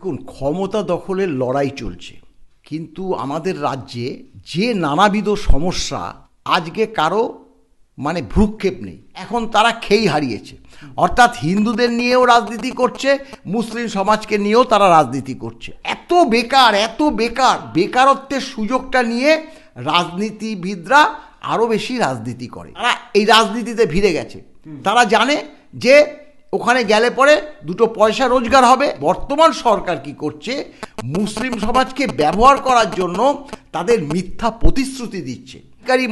দেখুন, ক্ষমতা দখলের লড়াই চলছে, কিন্তু আমাদের রাজ্যে যে নানাবিধ সমস্যা, আজকে কারো ভ্রুক্ষেপ নেই। এখন তারা খেই হারিয়েছে, অর্থাৎ হিন্দুদের নিয়েও রাজনীতি করছে, মুসলিম সমাজকে নিয়েও তারা রাজনীতি করছে। এত বেকারত্বের সুযোগটা নিয়ে রাজনীতিবিদরা আরও বেশি রাজনীতি করে। তারা এই রাজনীতিতে ভিড়ে গেছে। তারা জানে যে ওখানে গেলে পরে দুটো পয়সা রোজগার হবে। বর্তমান সরকার কি করছে, মুসলিম সমাজকে ব্যবহার করার জন্য তাদের মিথ্যা প্রতিশ্রুতি দিচ্ছে।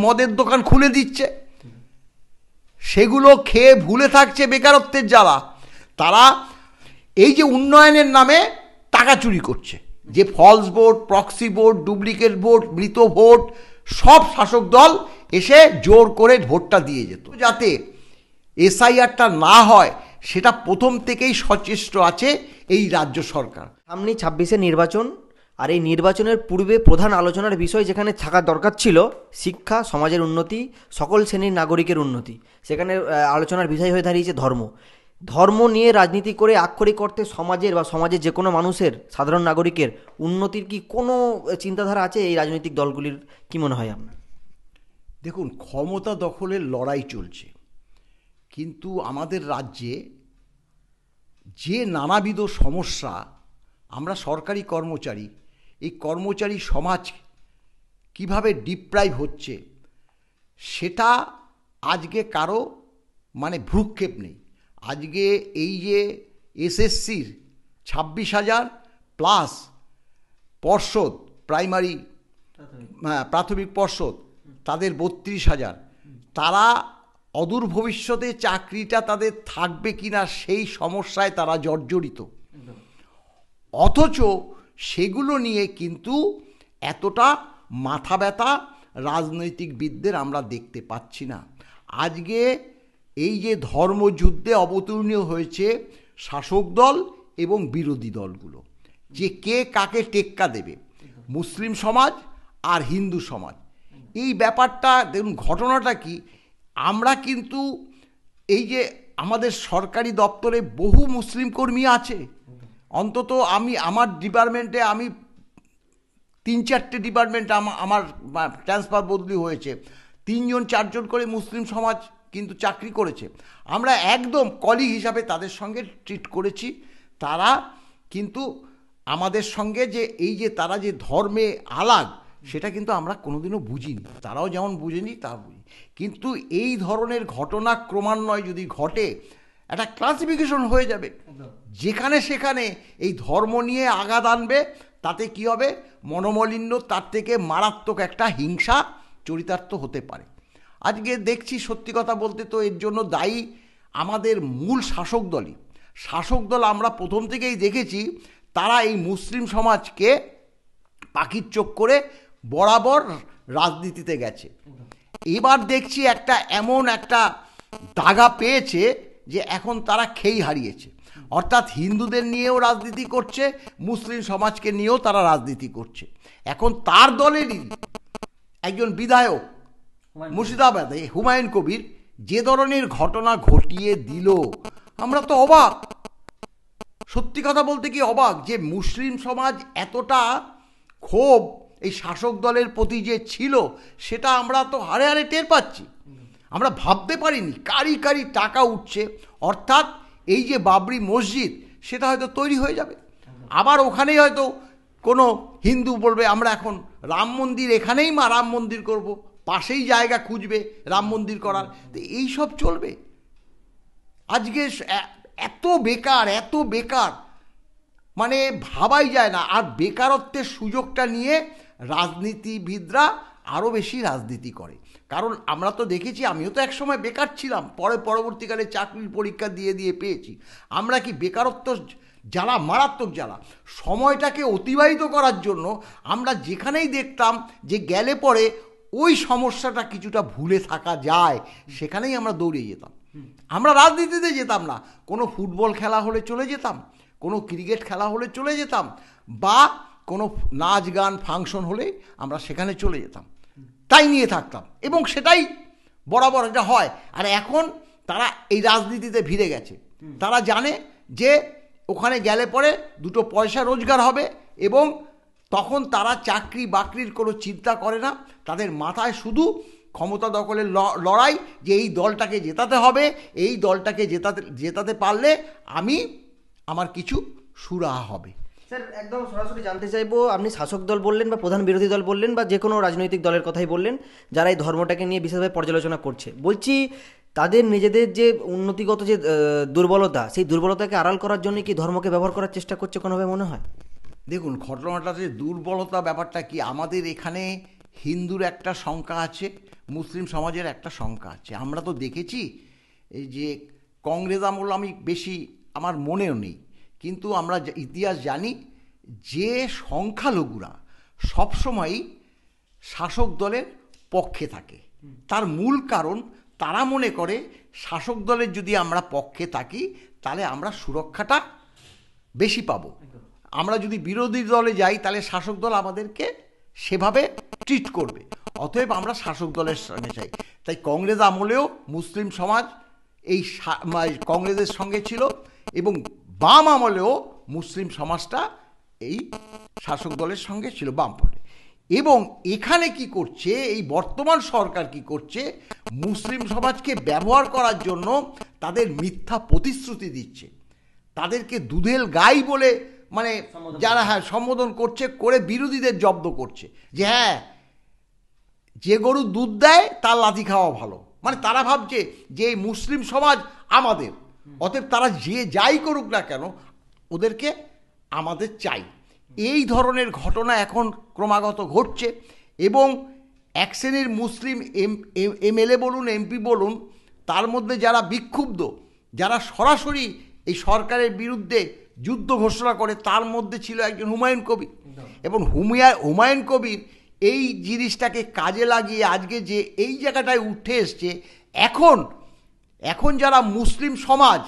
মদের দোকান খুলে দিচ্ছে, সেগুলো খেয়ে ভুলে থাকছে বেকারত্বের জ্বালা। তারা এই যে উন্নয়নের নামে টাকা চুরি করছে, যে false vote, proxy vote, duplicate vote, মৃত ভোট, সব শাসক দল এসে জোর করে ভোটটা দিয়ে যেত। যাতে এসআইআরটা না হয় সেটা প্রথম থেকেই সচেষ্ট আছে এই রাজ্য সরকার। সামনে 26-এ নির্বাচন, আর এই নির্বাচনের পূর্বে প্রধান আলোচনার বিষয় যেখানে থাকার দরকার ছিল শিক্ষা, সমাজের উন্নতি, সকল শ্রেণীর নাগরিকের উন্নতি, সেখানে আলোচনার বিষয় হয়ে দাঁড়িয়েছে ধর্ম নিয়ে রাজনীতি করে আক্ষরিক অর্থে সমাজের বা সমাজের যে কোনো মানুষের, সাধারণ নাগরিকের উন্নতির কি কোনো চিন্তাধারা আছে এই রাজনৈতিক দলগুলির? কি মনে হয় আপনার? দেখুন, ক্ষমতা দখলের লড়াই চলছে, কিন্তু আমাদের রাজ্যে যে নানাবিধ সমস্যা, আমরা সরকারি কর্মচারী, এই কর্মচারী সমাজ কিভাবে ডিপ্রাইভ হচ্ছে সেটা আজকে কারো ভ্রুক্ষেপ নেই। আজকে এই যে এসএসসির 26,000 প্লাস পর্ষদ, প্রাইমারি প্রাথমিক পর্ষদ, তাদের 32,000, তারা অদূর ভবিষ্যতে চাকরিটা তাদের থাকবে কিনা সেই সমস্যায় তারা জর্জরিত। অথচ সেগুলো নিয়ে কিন্তু এতটা মাথা ব্যথা রাজনৈতিকবিদদের আমরা দেখতে পাচ্ছি না। আজকে এই যে ধর্মযুদ্ধে অবতীর্ণ হয়েছে শাসক দল এবং বিরোধী দলগুলো, যে কে কাকে টেক্কা দেবে, মুসলিম সমাজ আর হিন্দু সমাজ, এই ব্যাপারটা দেখুন। ঘটনাটা কি, আমরা কিন্তু এই যে আমাদের সরকারি দপ্তরে বহু মুসলিম কর্মী আছে। অন্তত আমার ডিপার্টমেন্টে, আমি 3-4টে ডিপার্টমেন্টে আমার ট্রান্সফার বদলি হয়েছে, 3-4জন করে মুসলিম সমাজ কিন্তু চাকরি করেছে। আমরা একদম কলিগ হিসাবে তাদের সঙ্গে ট্রিট করেছি। তারা কিন্তু আমাদের সঙ্গে যে এই যে তারা যে ধর্মে আলাগ, সেটা কিন্তু আমরা কোনোদিনও বুঝিনি। তারাও যেমন বুঝেনি তা বুঝি। কিন্তু এই ধরনের ঘটনা ক্রমান্বয়ে যদি ঘটে, একটা ক্লাসিফিকেশন হয়ে যাবে, যেখানে সেখানে এই ধর্ম নিয়ে আঘাত আনবে। তাতে কি হবে, মনোমালিন্য তার থেকে মারাত্মক একটা হিংসা চরিতার্থ হতে পারে। আজকে দেখছি, সত্যি কথা বলতে তো এর জন্য দায়ী আমাদের মূল শাসক দলই। শাসক দল আমরা প্রথম থেকেই দেখেছি, তারা এই মুসলিম সমাজকে পাখির চোখ করে বরাবর রাজনীতিতে গেছে। এবার দেখছি এমন একটা দাগা পেয়েছে যে এখন তারা খেই হারিয়েছে, অর্থাৎ হিন্দুদের নিয়েও রাজনীতি করছে, মুসলিম সমাজকে নিয়েও তারা রাজনীতি করছে। এখন তার দলেরই একজন বিধায়ক মুর্শিদাবাদে, হুমায়ুন কবির, যে ধরনের ঘটনা ঘটিয়ে দিল, আমরা তো অবাক। সত্যি কথা বলতে কি অবাক, যে মুসলিম সমাজ এতটা ক্ষোভ এই শাসক দলের প্রতি যে ছিল, সেটা আমরা তো হাড়ে হাড়ে টের পাচ্ছি। আমরা ভাবতে পারিনি কারি কারি টাকা উঠছে। অর্থাৎ এই যে বাবরি মসজিদ, সেটা হয়তো তৈরি হয়ে যাবে, আবার ওখানেই হয়তো কোনো হিন্দু বলবে আমরা এখন রাম মন্দির, এখানেই রাম মন্দির করব, পাশেই জায়গা খুঁজবে রাম মন্দির করার। তো এই সব চলবে। আজকে এত বেকার ভাবাই যায় না। আর বেকারত্বের সুযোগটা নিয়ে রাজনীতিবিদরা আরও বেশি রাজনীতি করে। কারণ আমরা তো দেখেছি, আমিও তো একসময় বেকার ছিলাম, পরবর্তীকালে চাকরির পরীক্ষা দিয়ে পেয়েছি। আমরা কি বেকারত্ব জ্বালা, মারাত্মক জ্বালা, সময়টাকে অতিবাহিত করার জন্য আমরা যেখানেই দেখতাম যে গেলে পরে ওই সমস্যাটা কিছুটা ভুলে থাকা যায়, সেখানেই আমরা দৌড়িয়ে যেতাম। আমরা রাজনীতিতে যেতাম না, কোনো ফুটবল খেলা হলে চলে যেতাম, কোনো ক্রিকেট খেলা হলে চলে যেতাম, বা কোনো নাচ গান ফাংশন হলে আমরা সেখানে চলে যেতাম, তাই নিয়ে থাকতাম, এবং সেটাই বরাবর এটা হয়। আর এখন তারা এই রাজনীতিতে ভিড়ে গেছে। তারা জানে যে ওখানে গেলে পরে দুটো পয়সা রোজগার হবে এবং তখন তারা চাকরি বাকরির কোনো চিন্তা করে না, তাদের মাথায় শুধু ক্ষমতা দখলের লড়াই, যে এই দলটাকে জেতাতে হবে, এই দলটাকে জেতাতে পারলে আমার কিছু সুরাহা হবে। স্যার একদম সরাসরি জানতে চাইবো, আপনি শাসক দল বললেন বা প্রধান বিরোধী দল বললেন বা যে কোনো রাজনৈতিক দলের কথাই বললেন যারা এই ধর্মটাকে নিয়ে বিশেষভাবে পর্যালোচনা করছে, বলছি তাদের নিজেদের যে উন্নতিগত যে দুর্বলতা, সেই দুর্বলতাকে আড়াল করার জন্য কি ধর্মকে ব্যবহার করার চেষ্টা করছে কোনোভাবে মনে হয়? দেখুন, ঘটনাটাতে দুর্বলতা ব্যাপারটা কি, আমাদের এখানে হিন্দুর একটা সংখ্যা আছে, মুসলিম সমাজের একটা সংখ্যা আছে। আমরা তো দেখেছি এই যে কংগ্রেস আমল আমি বেশি আমার মনেও নেই, কিন্তু আমরা ইতিহাস জানি যে সংখ্যালঘুরা সবসময়ই শাসক দলের পক্ষে থাকে। তার মূল কারণ তারা মনে করে শাসক দলের যদি আমরা পক্ষে থাকি তাহলে আমরা সুরক্ষাটা বেশি পাবো। আমরা যদি বিরোধী দলে যাই তাহলে শাসক দল আমাদেরকে সেভাবে ট্রিট করবে, অতএব আমরা শাসক দলের সঙ্গে চাই। তাই কংগ্রেস আমলেও মুসলিম সমাজ এই কংগ্রেসের সঙ্গে ছিল এবং বাম আমলেও মুসলিম সমাজটা এই শাসক দলের সঙ্গে ছিল, বামপন্থী। এবং এখানে কি করছে এই বর্তমান সরকার, কি করছে মুসলিম সমাজকে ব্যবহার করার জন্য তাদের মিথ্যা প্রতিশ্রুতি দিচ্ছে, তাদেরকে দুধেল গাই বলে মানে যারা সম্বোধন করছে, করে বিরোধীদের জব্দ করছে যে হ্যাঁ যে গরু দুধ দেয় তার লাথি খাওয়া ভালো। মানে তারা ভাবছে যে মুসলিম সমাজ আমাদের, অতএব তারা যে যাই করুক না কেন ওদেরকে আমাদের চাই। এই ধরনের ঘটনা এখন ক্রমাগত ঘটছে এবং এক শ্রেণীর মুসলিম এমএলএ বলুন, এমপি বলুন, তার মধ্যে যারা বিক্ষুব্ধ, যারা সরাসরি এই সরকারের বিরুদ্ধে যুদ্ধ ঘোষণা করে, তার মধ্যে ছিল একজন হুমায়ুন কবির। এবং হুমায়ুন কবির এই জিনিসটাকে কাজে লাগিয়ে আজকে যে এই জায়গাটায় উঠে এসছে, এখন যারা মুসলিম সমাজ,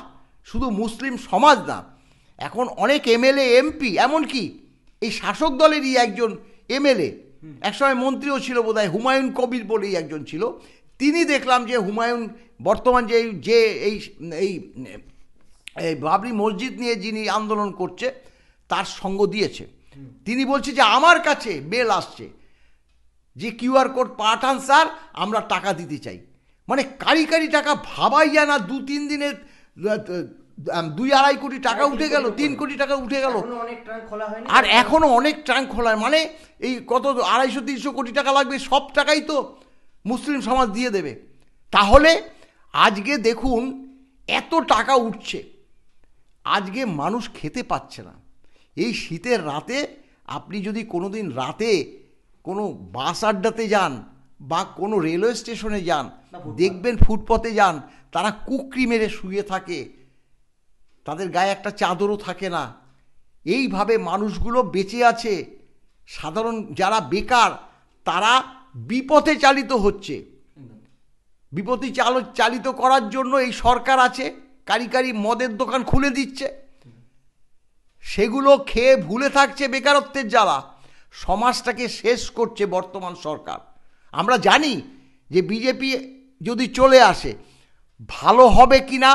শুধু মুসলিম সমাজ না, এখন অনেক এমএলএ এমপি, এমনকি এই শাসক দলেরই একজন এমএলএ, একসময় মন্ত্রীও ছিল বোধহয়, হুমায়ুন কবির বলেই একজন ছিল, তিনি দেখলাম যে হুমায়ুন বর্তমান যে এই বাবরি মসজিদ নিয়ে যিনি আন্দোলন করছে তার সঙ্গ দিয়েছে। তিনি বলছে যে আমার কাছে মেল আসছে যে কিউআর কোড পাঠান স্যার, আমরা টাকা দিতে চাই। মানে কারি টাকা ভাবাই যায় না, 2-3 দিনের 2-2.5 কোটি টাকা উঠে গেল, 3 কোটি টাকা উঠে গেল, আর এখনো অনেক ট্রাঙ্ক খোলা। মানে এই কত 250-300 কোটি টাকা লাগবে, সব টাকাই তো মুসলিম সমাজ দিয়ে দেবে। তাহলে আজকে দেখুন এত টাকা উঠছে, আজকে মানুষ খেতে পাচ্ছে না। এই শীতের রাতে আপনি যদি কোনোদিন রাতে কোনো বাস আড্ডাতে যান বা কোনো রেলওয়ে স্টেশনে যান, দেখবেন ফুটপথে যান, তারা কুকরি মেরে শুয়ে থাকে, তাদের গায়ে একটা চাদরও থাকে না। এইভাবে মানুষগুলো বেঁচে আছে। সাধারণ যারা বেকার তারা বিপথে চালিত হচ্ছে। বিপথে চালিত করার জন্য এই সরকার আছে, কারি মদের দোকান খুলে দিচ্ছে, সেগুলো খেয়ে ভুলে থাকছে বেকারত্বের জ্বালা। সমাজটাকে শেষ করছে বর্তমান সরকার। আমরা জানি যে বিজেপি যদি চলে আসে ভালো হবে কি না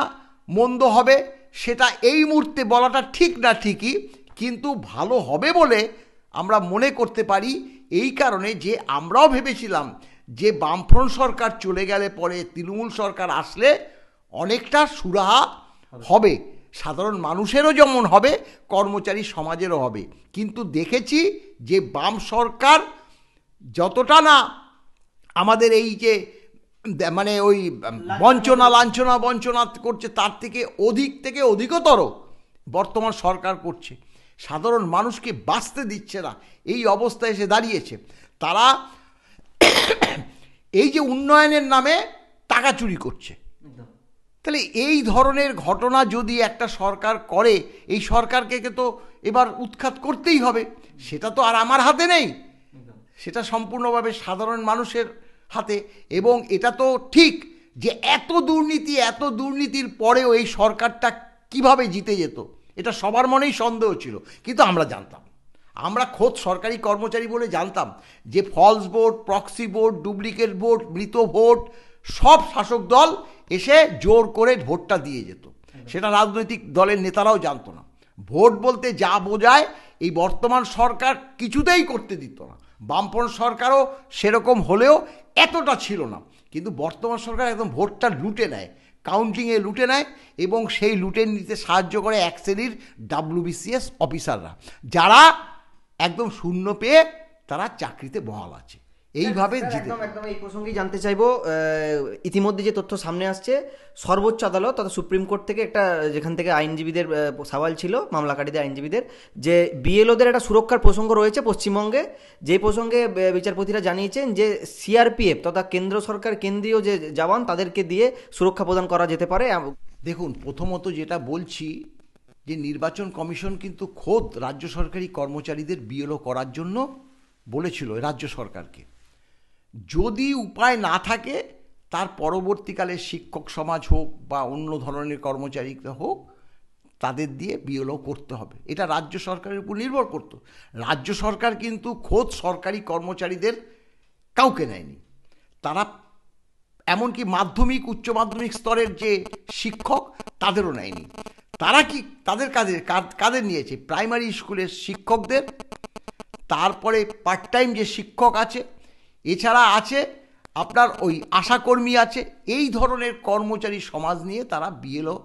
মন্দ হবে সেটা এই মুহূর্তে বলাটা ঠিক না ঠিকই, কিন্তু ভালো হবে বলে আমরা মনে করতে পারি। এই কারণে যে আমরাও ভেবেছিলাম যে বামফ্রন্ট সরকার চলে গেলে পরে তৃণমূল সরকার আসলে অনেকটা সুরাহা হবে, সাধারণ মানুষেরও যেমন হবে, কর্মচারী সমাজেরও হবে। কিন্তু দেখেছি যে বাম সরকার যতটা না আমাদের এই যে মানে ওই বঞ্চনা করছে, তার থেকে অধিকতর বর্তমান সরকার করছে। সাধারণ মানুষকে বাঁচতে দিচ্ছে না, এই অবস্থায় এসে দাঁড়িয়েছে। তারা এই যে উন্নয়নের নামে টাকা চুরি করছে, তাহলে এই ধরনের ঘটনা যদি একটা সরকার করে, এই সরকারকে তো এবার উৎখাত করতেই হবে। সেটা তো আর আমার হাতে নেই, সেটা সম্পূর্ণভাবে সাধারণ মানুষের হাতে। এবং এটা তো ঠিক যে এত দুর্নীতির পরেও এই সরকারটা কিভাবে জিতে যেত, এটা সবার মনেই সন্দেহ ছিল। কিন্তু আমরা জানতাম, আমরা খোদ সরকারি কর্মচারী বলে জানতাম যে false vote, proxy vote, duplicate vote, মৃত ভোট সব শাসক দল এসে জোর করে ভোটটা দিয়ে যেত। সেটা রাজনৈতিক দলের নেতারাও জানতো না, ভোট বলতে যা বোঝায় এই বর্তমান সরকার কিছুতেই করতে দিত না। বামপন্থ সরকারও সেরকম হলেও এতটা ছিল না, কিন্তু বর্তমান সরকার একদম ভোটটা লুটে নেয়, কাউন্টিংয়ে লুটে নেয়, এবং সেই লুটে নিতে সাহায্য করে এক শ্রেণীর WBCS অফিসাররা, যারা একদম শূন্য পেয়ে তারা চাকরিতে বহাল আছে। এইভাবে স্যার, জিতে একদম একদম এই প্রসঙ্গেই জানতে চাইবো, ইতিমধ্যে যে তথ্য সামনে আসছে, সর্বোচ্চ আদালত তথা সুপ্রিম কোর্ট থেকে একটা, যেখান থেকে আইনজীবীদের সওয়াল ছিল, মামলাকারীদের আইনজীবীদের, যে বিএলওদের একটা সুরক্ষার প্রসঙ্গ রয়েছে পশ্চিমবঙ্গে, যে প্রসঙ্গে বিচারপতিরা জানিয়েছেন যে CRPF তথা কেন্দ্র সরকার কেন্দ্রীয় যে জওয়ান তাদেরকে দিয়ে সুরক্ষা প্রদান করা যেতে পারে। দেখুন, প্রথমত যেটা বলছি যে নির্বাচন কমিশন কিন্তু খোদ রাজ্য সরকারি কর্মচারীদের বিএলও করার জন্য বলেছিল রাজ্য সরকারকে। যদি উপায় না থাকে, তার পরবর্তীকালে শিক্ষক সমাজ হোক বা অন্য ধরনের কর্মচারী হোক, তাদের দিয়ে বিএলও করতে হবে, এটা রাজ্য সরকারের উপর নির্ভর করত। রাজ্য সরকার কিন্তু খোদ সরকারি কর্মচারীদের কাউকে নেয়নি। তারা এমনকি মাধ্যমিক উচ্চ মাধ্যমিক স্তরের যে শিক্ষক তাদেরও নেয়নি। তারা কি তাদের কাদের নিয়েছে? প্রাইমারি স্কুলের শিক্ষকদের, তারপরে পার্ট টাইম যে শিক্ষক আছে, এছাড়া আছে আপনার ওই আশাকর্মী আছে, এই ধরনের কর্মচারী সমাজ নিয়ে তারা বিএলও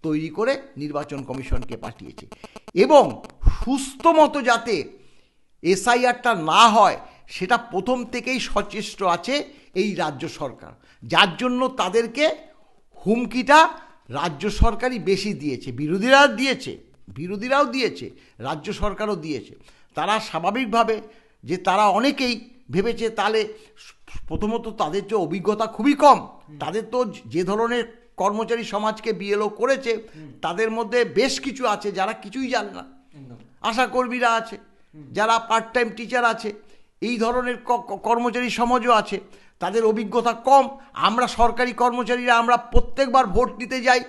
তৈরি করে নির্বাচন কমিশনকে পাঠিয়েছে। এবং সুস্থ মতো যাতে SIRটা না হয় সেটা প্রথম থেকেই সচেষ্ট আছে এই রাজ্য সরকার, যার জন্য তাদেরকে হুমকিটা রাজ্য সরকারই বেশি দিয়েছে। বিরোধীরাও দিয়েছে, রাজ্য সরকারও দিয়েছে। তারা স্বাভাবিকভাবে যে তারা অনেকেই ভেবেছে, তাহলে প্রথমত তাদের যে অভিজ্ঞতা খুবই কম, তাদের তো যে ধরনের কর্মচারী সমাজকে বিএলও করেছে তাদের মধ্যে বেশ কিছু আছে যারা কিছুই জানে না, আশাকর্মীরা আছে, যারা পার্ট টাইম টিচার আছে, এই ধরনের কর্মচারী সমাজও আছে, তাদের অভিজ্ঞতা কম। আমরা সরকারি কর্মচারীরা আমরা প্রত্যেকবার ভোট নিতে যাই,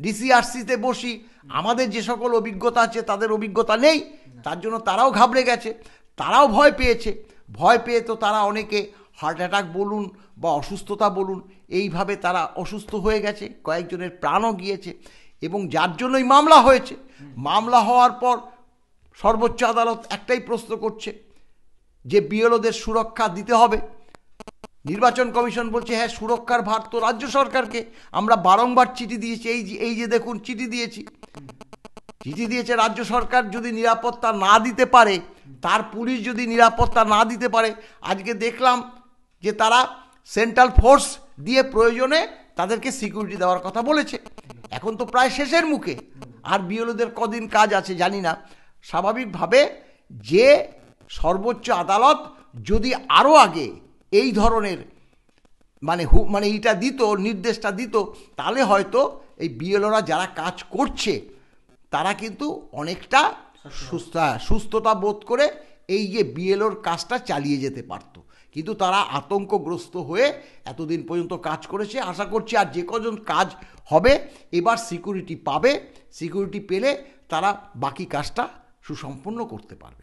DCRCতে বসি, আমাদের যে সকল অভিজ্ঞতা আছে তাদের অভিজ্ঞতা নেই, তার জন্য তারাও ঘাবড়ে গেছে, তারাও ভয় পেয়েছে। ভয় পেয়ে তো তারা অনেকে হার্ট অ্যাটাক বলুন বা অসুস্থতা বলুন, এইভাবে তারা অসুস্থ হয়ে গেছে, কয়েকজনের প্রাণও গিয়েছে, এবং যার জন্যই মামলা হয়েছে। মামলা হওয়ার পর সর্বোচ্চ আদালত একটাই প্রশ্ন করছে যে বিএলওদের সুরক্ষা দিতে হবে। নির্বাচন কমিশন বলছে হ্যাঁ, সুরক্ষার ভার তো রাজ্য সরকারকে, আমরা বারংবার চিঠি দিয়েছি, এই যে দেখুন চিঠি দিয়েছে রাজ্য সরকার। যদি নিরাপত্তা না দিতে পারে, তার পুলিশ যদি নিরাপত্তা না দিতে পারে, আজকে দেখলাম যে তারা সেন্ট্রাল ফোর্স দিয়ে প্রয়োজনে তাদেরকে সিকিউরিটি দেওয়ার কথা বলেছে। এখন তো প্রায় শেষের মুখে, আর বিএলওদের কদিন কাজ আছে জানি না। স্বাভাবিকভাবে যে সর্বোচ্চ আদালত যদি আরও আগে এই ধরনের মানে এইটা দিত, নির্দেশটা দিত, তাহলে হয়তো এই বিএলওরা যারা কাজ করছে তারা কিন্তু অনেকটা সুস্থতা বোধ করে এই যে বিএলওর কাজটা চালিয়ে যেতে পারত। কিন্তু তারা আতঙ্কগ্রস্ত হয়ে এতদিন পর্যন্ত কাজ করেছে। আশা করছি আর যে কজন কাজ হবে এবার সিকিউরিটি পাবে, সিকিউরিটি পেলে তারা বাকি কাজটা সুসম্পন্ন করতে পারবে।